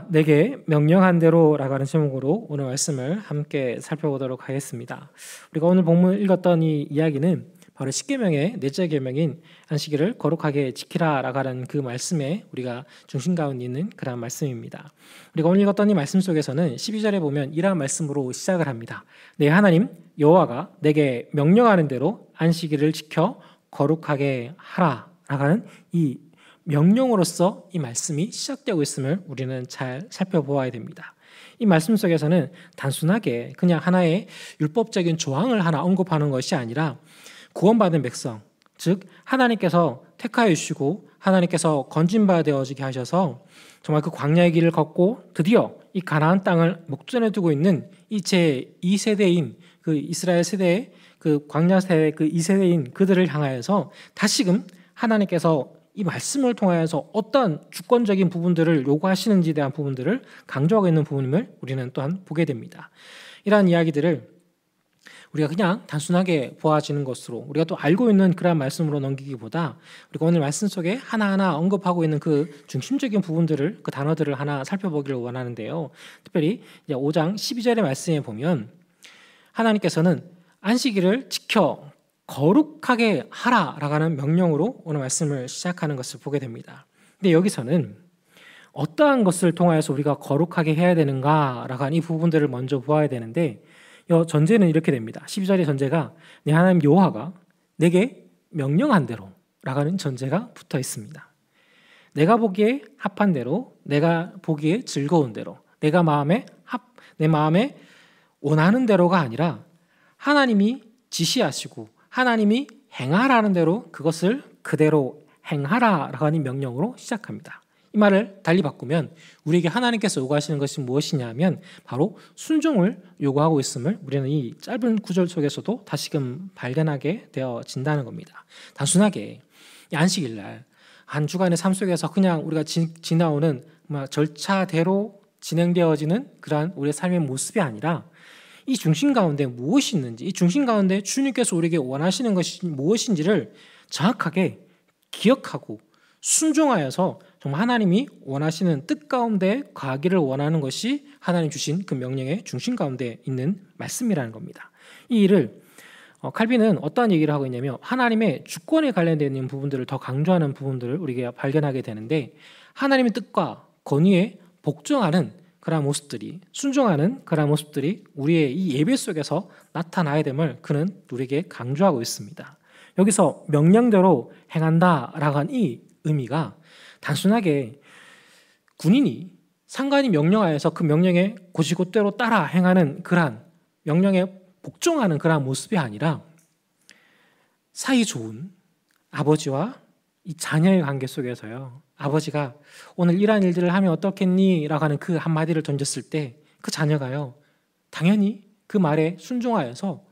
내게 명령한 대로라고 하는 제목으로 오늘 말씀을 함께 살펴보도록 하겠습니다. 우리가 오늘 본문 읽었던 이 이야기는 바로 십계명의 넷째 계명인 안식일을 거룩하게 지키라라고 하는 그 말씀에 우리가 중심 가운데 있는 그런 말씀입니다. 우리가 오늘 읽었던 이 말씀 속에서는 12절에 보면 이러한 말씀으로 시작을 합니다. 내 하나님 여호와가 내게 명령하는 대로 안식일을 지켜 거룩하게 하라라고 하는 이 명령으로서 이 말씀이 시작되고 있음을 우리는 잘 살펴보아야 됩니다. 이 말씀 속에서는 단순하게 그냥 하나의 율법적인 조항을 하나 언급하는 것이 아니라 구원받은 백성, 즉 하나님께서 택하여 주시고 하나님께서 건진바 되어지게 하셔서 정말 그 광야의 길을 걷고 드디어 이 가나안 땅을 목전에 두고 있는 이 제 2세대인 그 이스라엘 세대의 그 광야 세대 그 2세대인 그들을 향하여서 다시금 하나님께서 이 말씀을 통하여서 어떤 주권적인 부분들을 요구하시는지에 대한 부분들을 강조하고 있는 부분임을 우리는 또한 보게 됩니다. 이러한 이야기들을 우리가 그냥 단순하게 보아지는 것으로 우리가 또 알고 있는 그런 말씀으로 넘기기보다 우리가 오늘 말씀 속에 하나하나 언급하고 있는 그 중심적인 부분들을 그 단어들을 하나 살펴보기를 원하는데요. 특별히 이제 5장 12절의 말씀에 보면 하나님께서는 안식일을 지켜 거룩하게 하라라고 하는 명령으로 오늘 말씀을 시작하는 것을 보게 됩니다. 근데 여기서는 어떠한 것을 통하여서 우리가 거룩하게 해야 되는가라고 하는 이 부분들을 먼저 보아야 되는데 전제는 이렇게 됩니다. 12절의 전제가 내 하나님 여호와가 내게 명령한 대로 라고 하는 전제가 붙어 있습니다. 내가 보기에 합한 대로, 내가 보기에 즐거운 대로, 내 마음에 원하는 대로가 아니라 하나님이 지시하시고 하나님이 행하라는 대로 그것을 그대로 행하라라고 하는 명령으로 시작합니다. 이 말을 달리 바꾸면 우리에게 하나님께서 요구하시는 것이 무엇이냐면 바로 순종을 요구하고 있음을 우리는 이 짧은 구절 속에서도 다시금 발견하게 되어진다는 겁니다. 단순하게 이 안식일날 한 주간의 삶 속에서 그냥 우리가 지나오는 절차대로 진행되어지는 그러한 우리의 삶의 모습이 아니라 이 중심 가운데 무엇이 있는지, 이 중심 가운데 주님께서 우리에게 원하시는 것이 무엇인지를 정확하게 기억하고 순종하여서 정말 하나님이 원하시는 뜻 가운데 가기를 원하는 것이 하나님 주신 그 명령의 중심 가운데 있는 말씀이라는 겁니다. 이 일을 칼빈은 어떠한 얘기를 하고 있냐면 하나님의 주권에 관련되어 있는 부분들을 더 강조하는 부분들을 우리가 발견하게 되는데 하나님의 뜻과 권위에 복종하는 그러한 모습들이, 순종하는 그러한 모습들이 우리의 이 예배 속에서 나타나야 됨을 그는 우리에게 강조하고 있습니다. 여기서 명령대로 행한다라고 한 이 의미가 단순하게 군인이 상관이 명령하여서 그 명령에 곧이곧대로 따라 행하는 그러한 명령에 복종하는 그러한 모습이 아니라 사이 좋은 아버지와 이 자녀의 관계 속에서요. 아버지가 오늘 이러한 일들을 하면 어떻겠니? 라고 하는 그 한마디를 던졌을 때 그 자녀가요. 당연히 그 말에 순종하여서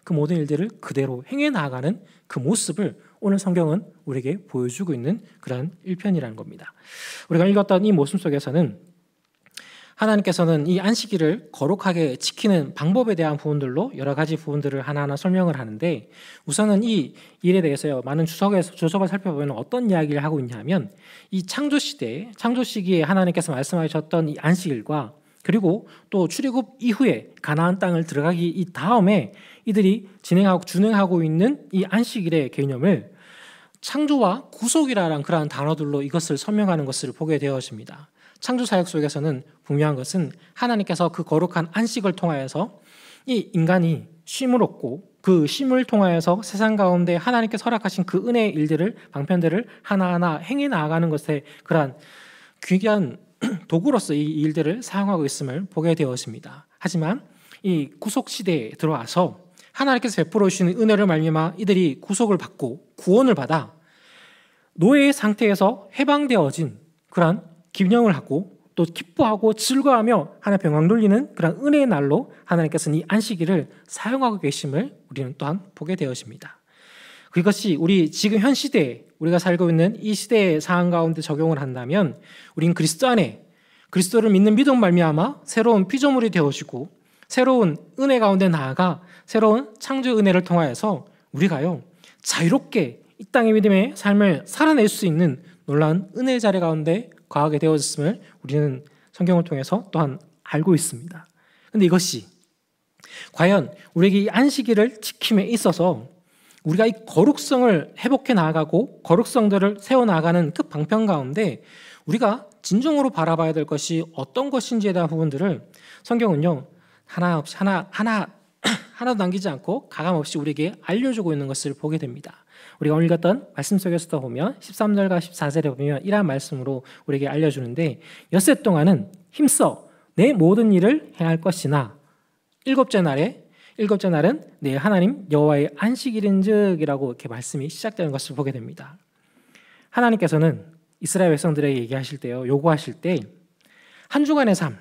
그 모든 일들을 그대로 행해 나가는 그 모습을 오늘 성경은 우리에게 보여주고 있는 그런 일편이라는 겁니다. 우리가 읽었던 이 모습 속에서는 하나님께서는 이 안식일을 거룩하게 지키는 방법에 대한 부분들로 여러 가지 부분들을 하나하나 설명을 하는데 우선은 이 일에 대해서 많은 주석을 살펴보면 어떤 이야기를 하고 있냐면 이 창조 시기에 하나님께서 말씀하셨던 이 안식일과 그리고 또 출애굽 이후에 가나안 땅을 들어가기 이 다음에 이들이 준행하고 있는 이 안식일의 개념을 창조와 구속이라는 그러한 단어들로 이것을 설명하는 것을 보게 되어집니다. 창조 사역 속에서는 분명한 것은 하나님께서 그 거룩한 안식을 통하여서 이 인간이 쉼을 얻고 그 쉼을 통하여서 세상 가운데 하나님께서 허락하신 그 은혜의 일들을 방편들을 하나하나 행해 나아가는 것에 그러한 귀한 도구로서 이 일들을 사용하고 있음을 보게 되었습니다. 하지만 이 구속 시대에 들어와서 하나님께서 베풀어 주시는 은혜를 말미암아 이들이 구속을 받고 구원을 받아 노예의 상태에서 해방되어진 그러한 기념을 하고 또 기뻐하고 즐거워하며 하나님 영광 돌리는 그런 은혜의 날로 하나님께서는 이 안식일을 사용하고 계심을 우리는 또한 보게 되어집니다. 그것이 우리 지금 현 시대에 우리가 살고 있는 이 시대의 상황 가운데 적용을 한다면 우리는 그리스도 안에 그리스도를 믿는 믿음 말미암아 새로운 피조물이 되어지고 새로운 은혜 가운데 나아가 새로운 창조 은혜를 통하여서 우리가요 자유롭게 이 땅의 믿음의 삶을 살아낼 수 있는 놀라운 은혜의 자리 가운데 거하게 되어졌음을 우리는 성경을 통해서 또한 알고 있습니다. 그런데 이것이 과연 우리에게 이 안식일을 지킴에 있어서 우리가 이 거룩성을 회복해 나가고 거룩성들을 세워나가는 그 방편 가운데 우리가 진정으로 바라봐야 될 것이 어떤 것인지에 대한 부분들을 성경은요 하나도 남기지 않고 가감없이 우리에게 알려주고 있는 것을 보게 됩니다. 우리가 오늘 읽었던 말씀 속에서도 보면 13절과 14절에 보면 이러한 말씀으로 우리에게 알려주는데 엿새 동안은 힘써 내 모든 일을 행할 것이나 일곱째 날은 내 하나님 여호와의 안식일인즉이라고 이렇게 말씀이 시작되는 것을 보게 됩니다. 하나님께서는 이스라엘 백성들에게 얘기하실 때요, 요구하실 때 한 주간의 삶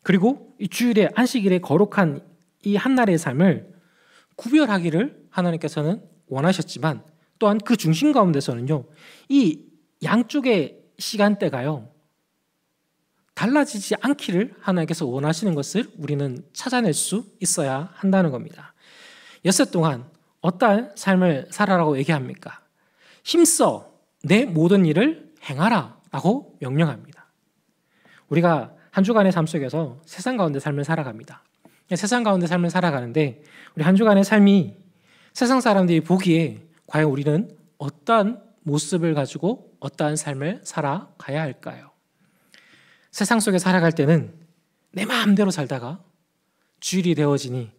그리고 이 주일의 안식일의 거룩한 이 한 날의 삶을 구별하기를 하나님께서는 원하셨지만 또한 그 중심 가운데서는요 이 양쪽의 시간대가요 달라지지 않기를 하나님께서 원하시는 것을 우리는 찾아낼 수 있어야 한다는 겁니다. 엿새 동안 어떠한 삶을 살아라고 얘기합니까? 힘써 내 모든 일을 행하라 라고 명령합니다. 우리가 한 주간의 삶 속에서 세상 가운데 삶을 살아갑니다. 세상 가운데 삶을 살아가는데 우리 한 주간의 삶이 세상 사람들이 보기에 과연 우리는 어떠한 모습을 가지고 어떠한 삶을 살아가야 할까요? 세상 속에 살아갈 때는 내 마음대로 살다가 주일이 되어지니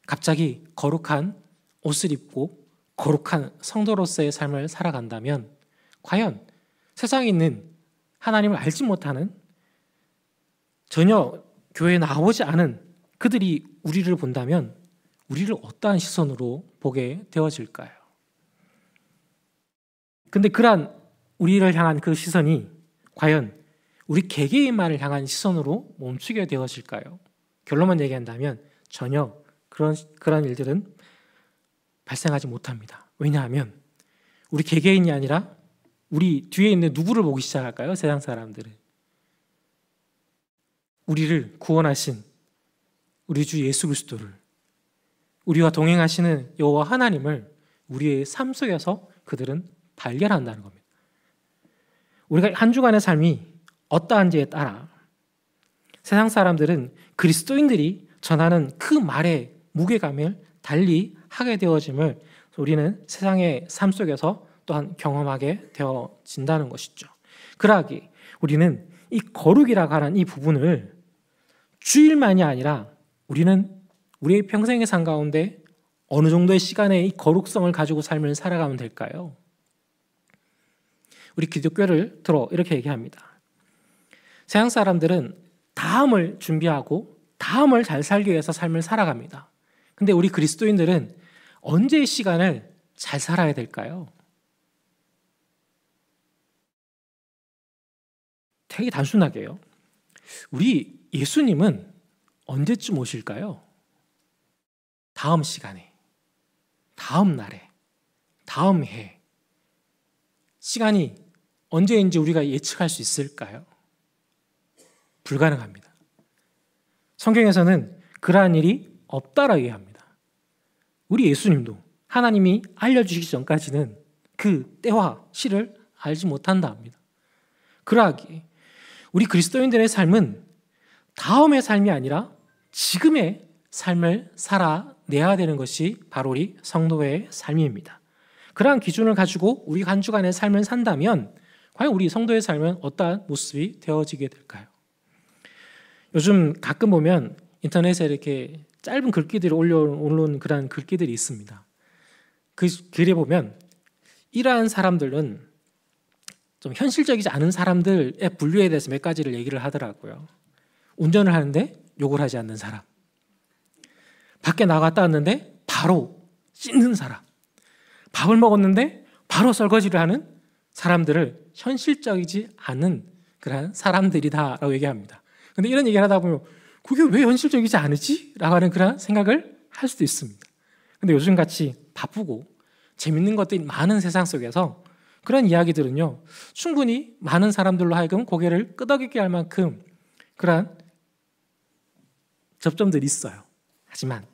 갑자기 거룩한 옷을 입고 거룩한 성도로서의 삶을 살아간다면 과연 세상에 있는 하나님을 알지 못하는 전혀 교회에 나오지 않은 그들이 우리를 본다면 우리를 어떠한 시선으로 보게 되어질까요? 근데 그러한 우리를 향한 그 시선이 과연 우리 개개인만을 향한 시선으로 멈추게 되어질까요? 결론만 얘기한다면 전혀 그런 일들은 발생하지 못합니다. 왜냐하면 우리 개개인이 아니라 우리 뒤에 있는 누구를 보기 시작할까요? 세상 사람들은 우리를 구원하신 우리 주 예수 그리스도를 우리와 동행하시는 여호와 하나님을 우리의 삶 속에서 그들은 발견한다는 겁니다. 우리가 한 주간의 삶이 어떠한지에 따라 세상 사람들은 그리스도인들이 전하는 그 말의 무게감을 달리 하게 되어짐을 우리는 세상의 삶 속에서 또한 경험하게 되어진다는 것이죠. 그러하기 우리는 이 거룩이라고 하는 이 부분을 주일만이 아니라 우리는 우리의 평생의 삶 가운데 어느 정도의 시간에 이 거룩성을 가지고 삶을 살아가면 될까요? 우리 기독교를 들어 이렇게 얘기합니다. 세상 사람들은 다음을 준비하고 다음을 잘 살기 위해서 삶을 살아갑니다. 근데 우리 그리스도인들은 언제의 시간을 잘 살아야 될까요? 되게 단순하게요. 우리 예수님은 언제쯤 오실까요? 다음 시간에, 다음 날에, 다음 해에. 시간이 언제인지 우리가 예측할 수 있을까요? 불가능합니다. 성경에서는 그러한 일이 없다라고 얘기합니다. 우리 예수님도 하나님이 알려주시기 전까지는 그 때와 시를 알지 못한다 합니다. 그러하기에 우리 그리스도인들의 삶은 다음의 삶이 아니라 지금의 삶을 살아내야 되는 것이 바로 우리 성도의 삶입니다. 그러한 기준을 가지고 우리 한 주간의 삶을 산다면 과연 우리 성도의 삶은 어떠한 모습이 되어지게 될까요? 요즘 가끔 보면 인터넷에 이렇게 짧은 글귀들이 올라온 그런 글귀들이 있습니다. 그 글에 보면 이러한 사람들은 좀 현실적이지 않은 사람들의 분류에 대해서 몇 가지를 얘기를 하더라고요. 운전을 하는데 욕을 하지 않는 사람, 밖에 나갔다 왔는데 바로 씻는 사람, 밥을 먹었는데 바로 설거지를 하는 사람들을 현실적이지 않은 그런 사람들이다라고 얘기합니다. 근데 이런 얘기를 하다 보면 그게 왜 현실적이지 않으지? 라고 하는 그런 생각을 할 수도 있습니다. 근데 요즘같이 바쁘고 재밌는 것들이 많은 세상 속에서 그런 이야기들은요 충분히 많은 사람들로 하여금 고개를 끄덕이게 할 만큼 그런 접점들이 있어요. 하지만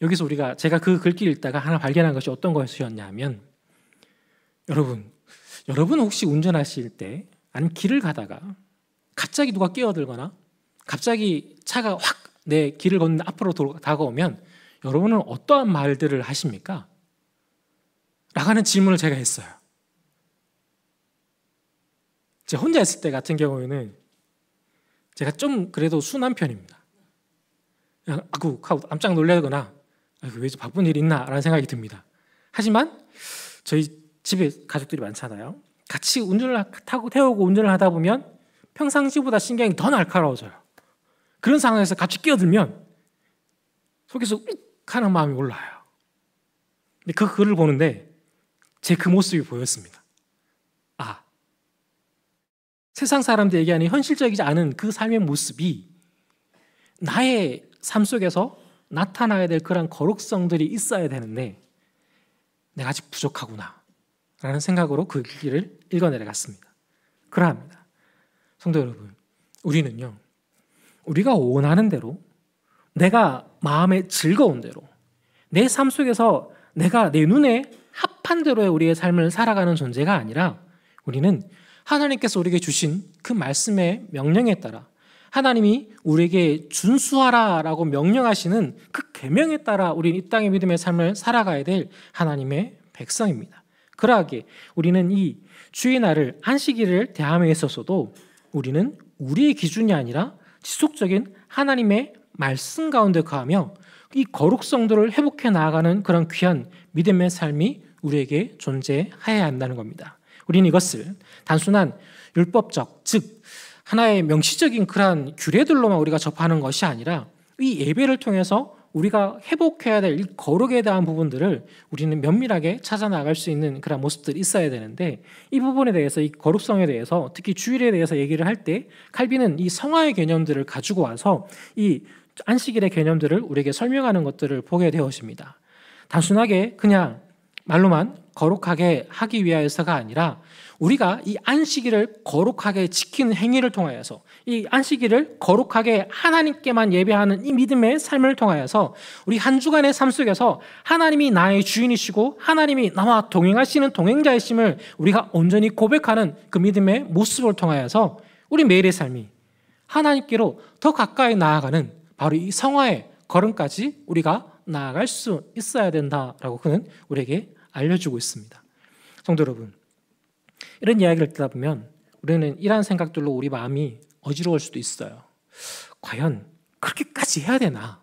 여기서 제가 그 글귀를 읽다가 하나 발견한 것이 어떤 것이었냐면 여러분 혹시 운전하실 때 아니면 길을 가다가 갑자기 누가 끼어들거나 갑자기 차가 확 내 길을 걷는 앞으로 다가오면 여러분은 어떠한 말들을 하십니까? 라는 질문을 제가 했어요. 제가 혼자 있을 때 같은 경우에는 제가 좀 그래도 순한 편입니다. 그냥 아구 하고 깜짝 놀라거나 왜 바쁜 일이 있나 라는 생각이 듭니다. 하지만 저희 집에 가족들이 많잖아요. 같이 운전을 태우고 운전을 하다 보면 평상시보다 신경이 더 날카로워져요. 그런 상황에서 같이 끼어들면 속에서 욱 하는 마음이 올라와요. 근데 그 글을 보는데 제 그 모습이 보였습니다. 아, 세상 사람들이 얘기하는 현실적이지 않은 그 삶의 모습이 나의 삶 속에서 나타나야 될 그런 거룩성들이 있어야 되는데 내가 아직 부족하구나 라는 생각으로 그 길을 읽어내려갔습니다. 그러합니다. 성도 여러분, 우리는요, 우리가 원하는 대로, 내가 마음에 즐거운 대로, 내 삶 속에서 내가 내 눈에 합한 대로의 우리의 삶을 살아가는 존재가 아니라 우리는 하나님께서 우리에게 주신 그 말씀의 명령에 따라, 하나님이 우리에게 준수하라라고 명령하시는 그 계명에 따라 우리는 이 땅의 믿음의 삶을 살아가야 될 하나님의 백성입니다. 그러하기에 우리는 이 주의 날을, 안식일을 대함에 있어서도 우리는 우리의 기준이 아니라 지속적인 하나님의 말씀 가운데 거하며 이 거룩성들을 회복해 나아가는 그런 귀한 믿음의 삶이 우리에게 존재해야 한다는 겁니다. 우리는 이것을 단순한 율법적, 즉 하나의 명시적인 그러한 규례들로만 우리가 접하는 것이 아니라 이 예배를 통해서 우리가 회복해야 될 이 거룩에 대한 부분들을 우리는 면밀하게 찾아나갈 수 있는 그런 모습들이 있어야 되는데, 이 부분에 대해서, 이 거룩성에 대해서, 특히 주일에 대해서 얘기를 할 때 칼빈은 이 성화의 개념들을 가지고 와서 이 안식일의 개념들을 우리에게 설명하는 것들을 보게 되었습니다. 단순하게 그냥 말로만 거룩하게 하기 위하여서가 아니라 우리가 이 안식일을 거룩하게 지키는 행위를 통하여서, 이 안식일을 거룩하게 하나님께만 예배하는 이 믿음의 삶을 통하여서 우리 한 주간의 삶 속에서 하나님이 나의 주인이시고 하나님이 나와 동행하시는 동행자이심을 우리가 온전히 고백하는 그 믿음의 모습을 통하여서 우리 매일의 삶이 하나님께로 더 가까이 나아가는 바로 이 성화의 걸음까지 우리가 나아갈 수 있어야 된다라고 그는 우리에게 알려주고 있습니다. 성도 여러분, 이런 이야기를 듣다 보면 우리는 이러한 생각들로 우리 마음이 어지러울 수도 있어요. 과연 그렇게까지 해야 되나?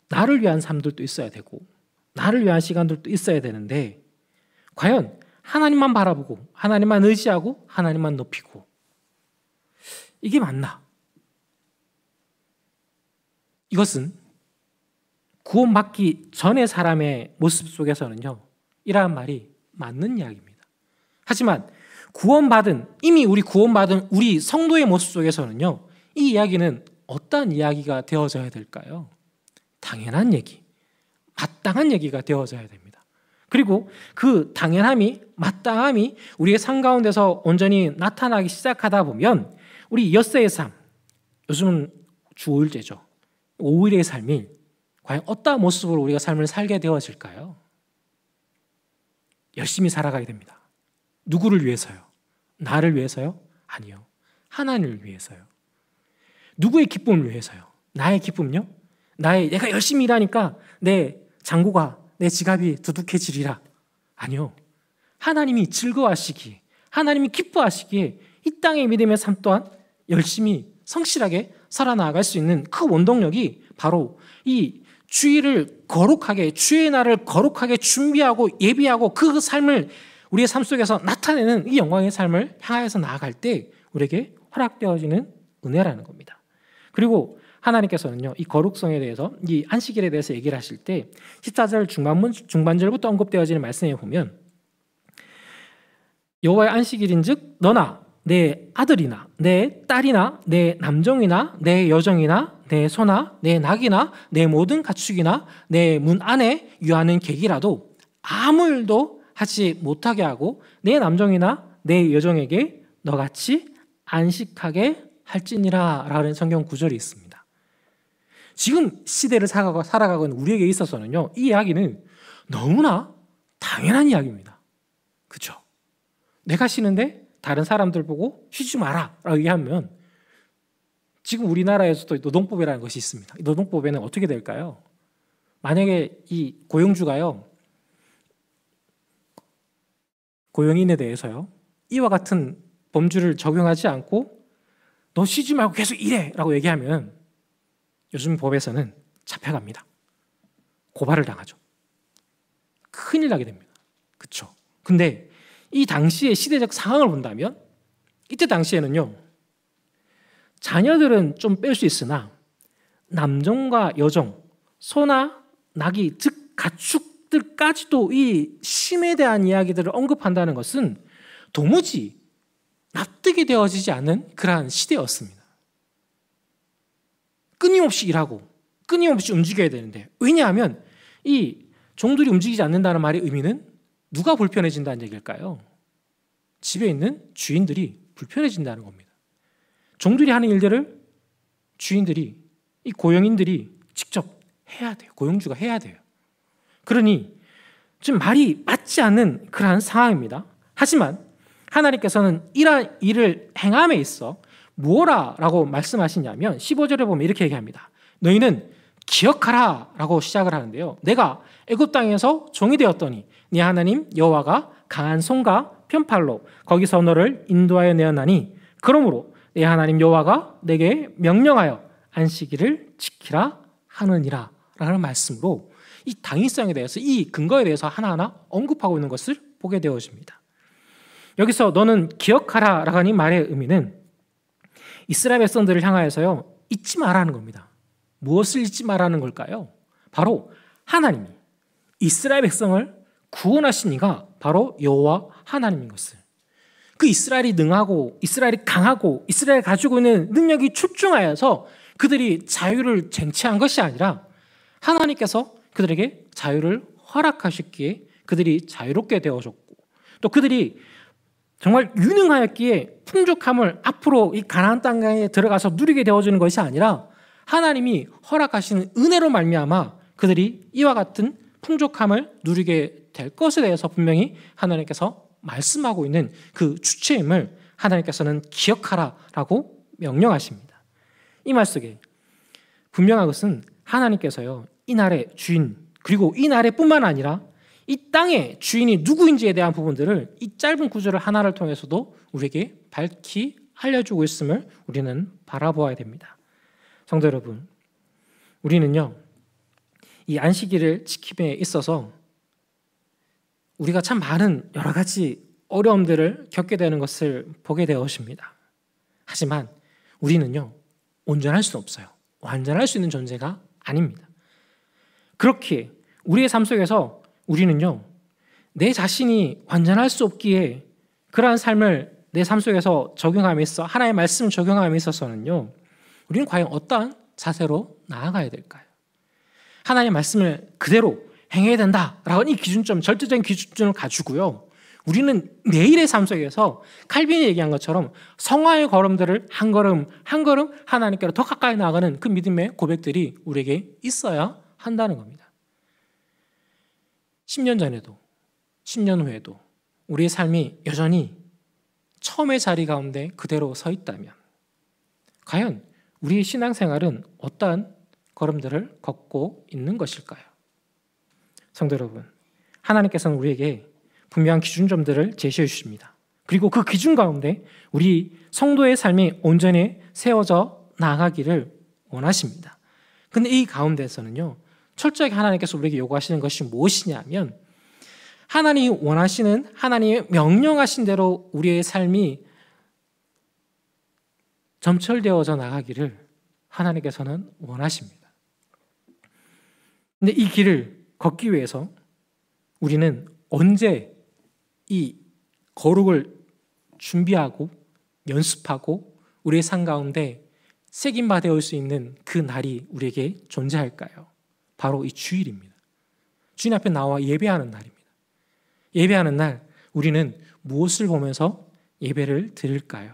나를 위한 삶들도 있어야 되고 나를 위한 시간들도 있어야 되는데 과연 하나님만 바라보고 하나님만 의지하고 하나님만 높이고 이게 맞나? 이것은 구원받기 전의 사람의 모습 속에서는요, 이러한 말이 맞는 이야기입니다. 하지만 이미 우리 구원받은 우리 성도의 모습 속에서는요, 이 이야기는 어떤 이야기가 되어져야 될까요? 당연한 얘기, 마땅한 얘기가 되어져야 됩니다. 그리고 그 당연함이, 마땅함이 우리의 삶 가운데서 온전히 나타나기 시작하다 보면 우리 엿새의 삶, 요즘은 주 5일제죠. 5일의 삶이 과연 어떠한 모습으로 우리가 삶을 살게 되어질까요? 열심히 살아가야 됩니다. 누구를 위해서요? 나를 위해서요? 아니요. 하나님을 위해서요. 누구의 기쁨을 위해서요? 나의 기쁨요? 내가 열심히 일하니까 내 잔고가, 내 지갑이 두둑해지리라. 아니요. 하나님이 즐거워하시기에, 하나님이 기뻐하시기에 이 땅의 믿음의 삶 또한 열심히 성실하게 살아나갈 수 있는 그 원동력이 바로 이 주일을 거룩하게, 주의 날을 거룩하게 준비하고 예비하고 그 삶을 우리의 삶 속에서 나타내는 이 영광의 삶을 향하여서 나아갈 때 우리에게 허락되어지는 은혜라는 겁니다. 그리고 하나님께서는요, 이 거룩성에 대해서, 이 안식일에 대해서 얘기를 하실 때 14절 중반절부터 언급되어지는 말씀에 보면 여호와의 안식일인즉 너나 내 아들이나 내 딸이나 내 남종이나 내 여종이나 내 소나 내 낙이나 내 모든 가축이나 내 문 안에 유하는 객이라도 아무 일도 하지 못하게 하고 내 남종이나 내 여종에게 너같이 안식하게 할지니라 라는 성경 구절이 있습니다. 지금 시대를 살아가고 있는 우리에게 있어서는요, 이 이야기는 너무나 당연한 이야기입니다. 그렇죠? 내가 쉬는데 다른 사람들 보고 쉬지 마라 라고 얘기하면, 지금 우리나라에서도 노동법이라는 것이 있습니다. 이 노동법에는 어떻게 될까요? 만약에 이 고용주가요, 고용인에 대해서요, 이와 같은 범주를 적용하지 않고 너 쉬지 말고 계속 일해 라고 얘기하면 요즘 법에서는 잡혀갑니다. 고발을 당하죠. 큰일 나게 됩니다. 그렇죠? 근데 이 당시의 시대적 상황을 본다면, 이때 당시에는요, 자녀들은 좀 뺄 수 있으나 남종과 여종, 소나 나귀, 즉 가축들까지도 이 쉼에 대한 이야기들을 언급한다는 것은 도무지 납득이 되어지지 않는 그러한 시대였습니다. 끊임없이 일하고 끊임없이 움직여야 되는데, 왜냐하면 이 종들이 움직이지 않는다는 말의 의미는 누가 불편해진다는 얘기일까요? 집에 있는 주인들이 불편해진다는 겁니다. 종들이 하는 일들을 주인들이, 이 고용인들이 직접 해야 돼요. 고용주가 해야 돼요. 그러니 지금 말이 맞지 않는 그러한 상황입니다. 하지만 하나님께서는 이러한 일을 행함에 있어 무엇라고 말씀하시냐면 15절에 보면 이렇게 얘기합니다. 너희는 기억하라 라고 시작을 하는데요, 내가 애굽 땅에서 종이 되었더니 네 하나님 여호와가 강한 손과 편팔로 거기서 너를 인도하여 내었나니 그러므로 네 하나님 여호와가 내게 명령하여 안식일을 지키라 하느니라 라는 말씀으로 이 당위성에 대해서, 이 근거에 대해서 하나하나 언급하고 있는 것을 보게 되어집니다. 여기서 너는 기억하라 라고 하는 말의 의미는 이스라엘 백성들을 향하여서요, 잊지 말라는 겁니다. 무엇을 잊지 말라는 걸까요? 바로 하나님이 이스라엘 백성을 구원하신 이가 바로 여호와 하나님인 것을, 그 이스라엘이 능하고 이스라엘이 강하고 이스라엘이 가지고 있는 능력이 출중하여서 그들이 자유를 쟁취한 것이 아니라 하나님께서 그들에게 자유를 허락하셨기에 그들이 자유롭게 되어졌고, 또 그들이 정말 유능하였기에 풍족함을 앞으로 이 가나안 땅에 들어가서 누리게 되어지는 것이 아니라 하나님이 허락하시는 은혜로 말미암아 그들이 이와 같은 풍족함을 누리게 될 것에 대해서 분명히 하나님께서 말씀하고 있는 그 주체임을 하나님께서는 기억하라라고 명령하십니다. 이 말 속에 분명한 것은 하나님께서요, 이 날의 주인, 그리고 이 날에뿐만 아니라 이 땅의 주인이 누구인지에 대한 부분들을 이 짧은 구절을 하나를 통해서도 우리에게 밝히 알려주고 있음을 우리는 바라보아야 됩니다. 성도 여러분, 우리는요, 이 안식일을 지킴에 있어서 우리가 참 많은 여러 가지 어려움들을 겪게 되는 것을 보게 되었습니다. 하지만 우리는요, 온전할 수는 없어요. 완전할 수 있는 존재가 아닙니다. 그렇게 우리의 삶 속에서 우리는요, 내 자신이 완전할 수 없기에 그러한 삶을 내 삶 속에서 적용함에 있어, 하나님의 말씀을 적용함에 있어서는요, 우리는 과연 어떠한 자세로 나아가야 될까요? 하나님의 말씀을 그대로 행해야 된다라고 이 기준점, 절대적인 기준점을 가지고요, 우리는 매일의 삶 속에서 칼빈이 얘기한 것처럼 성화의 걸음들을 한 걸음 한 걸음 하나님께로 더 가까이 나아가는 그 믿음의 고백들이 우리에게 있어야 한다는 겁니다. 10년 전에도 10년 후에도 우리의 삶이 여전히 처음의 자리 가운데 그대로 서 있다면 과연 우리의 신앙생활은 어떠한 걸음들을 걷고 있는 것일까요? 성도 여러분, 하나님께서는 우리에게 분명한 기준점들을 제시해 주십니다. 그리고 그 기준 가운데 우리 성도의 삶이 온전히 세워져 나가기를 원하십니다. 근데 이 가운데서는요, 철저하게 하나님께서 우리에게 요구하시는 것이 무엇이냐면, 하나님이 원하시는, 하나님이 명령하신 대로 우리의 삶이 점철되어져 나가기를 하나님께서는 원하십니다. 근데 이 길을 걷기 위해서 우리는 언제 이 거룩을 준비하고 연습하고 우리의 삶 가운데 새김받아 올 수 있는 그 날이 우리에게 존재할까요? 바로 이 주일입니다. 주인 앞에 나와 예배하는 날입니다. 예배하는 날 우리는 무엇을 보면서 예배를 드릴까요?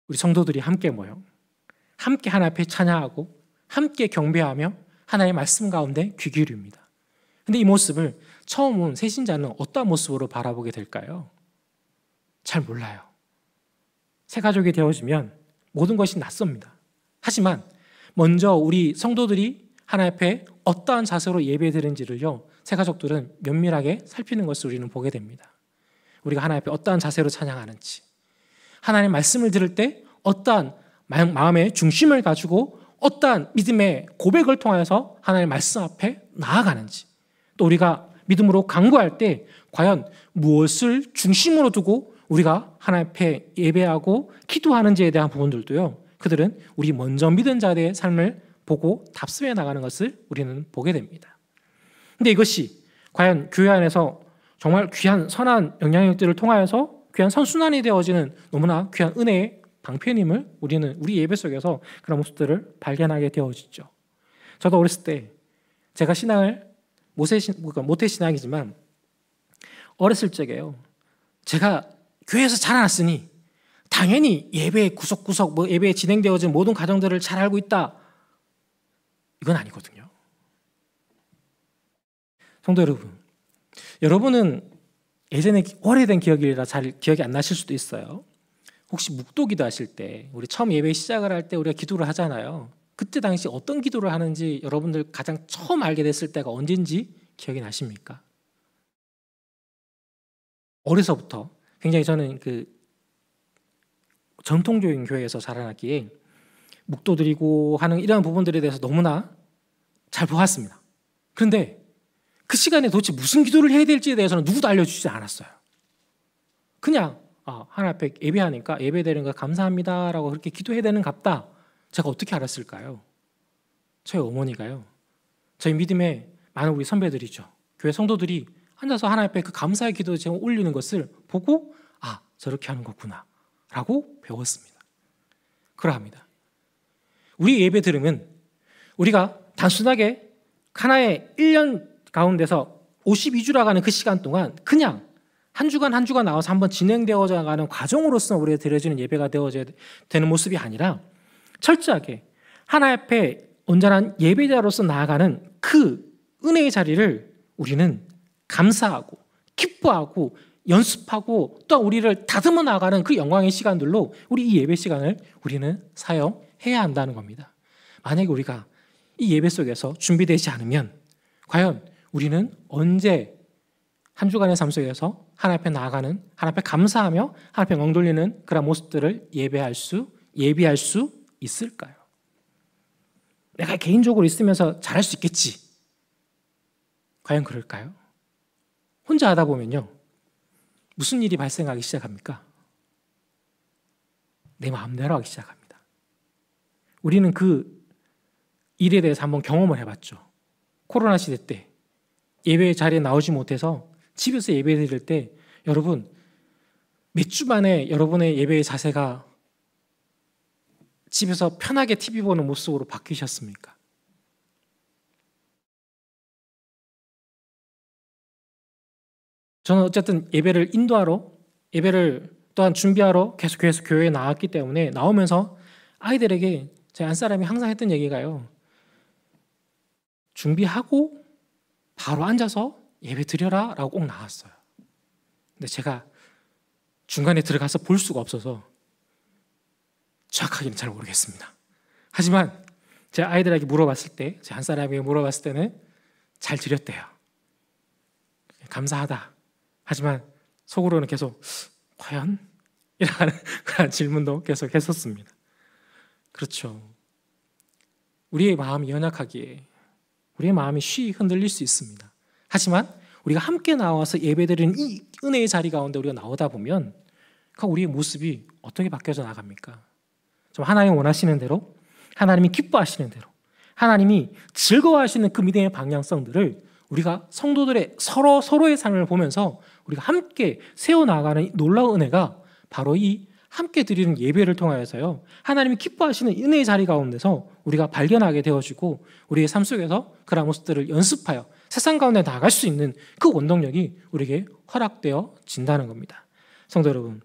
우리 성도들이 함께 모여 함께 하나님 앞에 찬양하고 함께 경배하며 하나님의 말씀 가운데 귀 기울입니다. 근데 이 모습을 처음 온 새신자는 어떤 모습으로 바라보게 될까요? 잘 몰라요. 새 가족이 되어지면 모든 것이 낯섭니다. 하지만 먼저 우리 성도들이 하나님 앞에 어떠한 자세로 예배드리는지를요, 새 가족들은 면밀하게 살피는 것을 우리는 보게 됩니다. 우리가 하나님 앞에 어떠한 자세로 찬양하는지, 하나님의 말씀을 들을 때 어떠한 마음의 중심을 가지고 어떠한 믿음의 고백을 통해서 하나님의 말씀 앞에 나아가는지, 또 우리가 믿음으로 간구할 때 과연 무엇을 중심으로 두고 우리가 하나님 앞에 예배하고 기도하는지에 대한 부분들도요, 그들은 우리 먼저 믿은 자들의 삶을 보고 답습해 나가는 것을 우리는 보게 됩니다. 근데 이것이 과연 교회 안에서 정말 귀한 선한 영향력들을 통하여서 귀한 선순환이 되어지는 너무나 귀한 은혜의 방편임을 우리는 우리 예배 속에서 그런 모습들을 발견하게 되어지죠. 저도 어렸을 때 제가 신앙을 모태신앙이지만 어렸을 적에요, 제가 교회에서 자라났으니 당연히 예배의 구석구석 예배에 진행되어진 모든 과정들을 잘 알고 있다, 이건 아니거든요. 성도 여러분, 여러분은 예전에 오래된 기억이라 잘 기억이 안 나실 수도 있어요. 혹시 묵도기도 하실 때, 우리 처음 예배 시작을 할 때 우리가 기도를 하잖아요. 그때 당시 어떤 기도를 하는지 여러분들 가장 처음 알게 됐을 때가 언제인지 기억이 나십니까? 어려서부터 굉장히 저는 그 전통적인 교회에서 자라났기에 묵도 드리고 하는 이런 부분들에 대해서 너무나 잘 보았습니다. 그런데 그 시간에 도대체 무슨 기도를 해야 될지에 대해서는 누구도 알려주지 않았어요. 그냥 하나님 앞에 예배하니까 예배드리는 거 감사합니다라고 그렇게 기도해야 되는 갑다. 제가 어떻게 알았을까요? 저희 어머니가요, 저희 믿음의 많은 우리 선배들이죠, 교회 성도들이 앉아서 하나님 앞에 그 감사의 기도 제가 올리는 것을 보고 저렇게 하는 거구나 라고 배웠습니다. 그러합니다. 우리 예배 들으면 우리가 단순하게 하나의 1년 가운데서 52주라고 하는 그 시간 동안 그냥 한 주간 한 주간 나와서 한번 진행되어져 가는 과정으로서 우리가 드려지는 예배가 되어져야 되는 모습이 아니라 철저하게 하나님 앞에 온전한 예배자로서 나아가는 그 은혜의 자리를 우리는 감사하고 기뻐하고 연습하고 또 우리를 다듬어 나가는 그 영광의 시간들로 우리 이 예배 시간을 우리는 사용해야 한다는 겁니다. 만약에 우리가 이 예배 속에서 준비되지 않으면 과연 우리는 언제 한 주간의 삶 속에서 하나님 앞에 나아가는, 하나님 앞에 감사하며 하나님 앞에 엉돌리는 그런 모습들을 예배할 수 있을까요? 내가 개인적으로 있으면서 잘할 수 있겠지. 과연 그럴까요? 혼자 하다 보면요, 무슨 일이 발생하기 시작합니까? 내 마음대로 하기 시작합니다. 우리는 그 일에 대해서 한번 경험을 해봤죠. 코로나 시대 때 예배 자리에 나오지 못해서 집에서 예배 드릴 때 여러분 몇 주 만에 여러분의 예배의 자세가 집에서 편하게 TV 보는 모습으로 바뀌셨습니까? 저는 어쨌든 예배를 인도하러, 예배를 또한 준비하러 계속 교회에 나왔기 때문에 나오면서 아이들에게 제 안사람이 항상 했던 얘기가요, 준비하고 바로 앉아서 예배 드려라 라고 꼭 나왔어요. 근데 제가 중간에 들어가서 볼 수가 없어서 정확하게는 잘 모르겠습니다. 하지만 제 아이들에게 물어봤을 때, 제 한사람에게 물어봤을 때는 잘 드렸대요. 감사하다. 하지만 속으로는 계속 과연? 이라는 그런 질문도 계속 했었습니다. 그렇죠. 우리의 마음이 연약하기에 우리의 마음이 쉬이 흔들릴 수 있습니다. 하지만 우리가 함께 나와서 예배드리는 이 은혜의 자리 가운데 우리가 나오다 보면 우리의 모습이 어떻게 바뀌어져 나갑니까? 좀 하나님이 원하시는 대로, 하나님이 기뻐하시는 대로, 하나님이 즐거워하시는 그 믿음의 방향성들을 우리가 성도들의 서로의 삶을 보면서 우리가 함께 세워나가는 놀라운 은혜가 바로 이 함께 드리는 예배를 통하여서요, 하나님이 기뻐하시는 은혜의 자리 가운데서 우리가 발견하게 되어지고 우리의 삶 속에서 그런 모습들을 연습하여 세상 가운데 나아갈 수 있는 그 원동력이 우리에게 허락되어진다는 겁니다. 성도 여러분,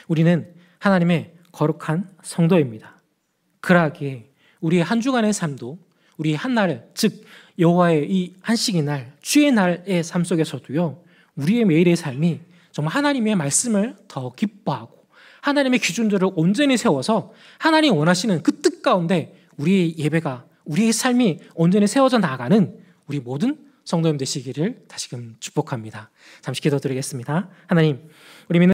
우리는 하나님의 거룩한 성도입니다. 그러하기에 우리의 한 주간의 삶도, 우리의 한 날, 즉 여호와의 이 안식의 날, 주의 날의 삶 속에서도요, 우리의 매일의 삶이 정말 하나님의 말씀을 더 기뻐하고 하나님의 기준들을 온전히 세워서 하나님이 원하시는 그 뜻 가운데 우리의 예배가, 우리의 삶이 온전히 세워져 나가는 우리 모든 성도님 되시기를 다시금 축복합니다. 잠시 기도드리겠습니다. 하나님, 우리 믿는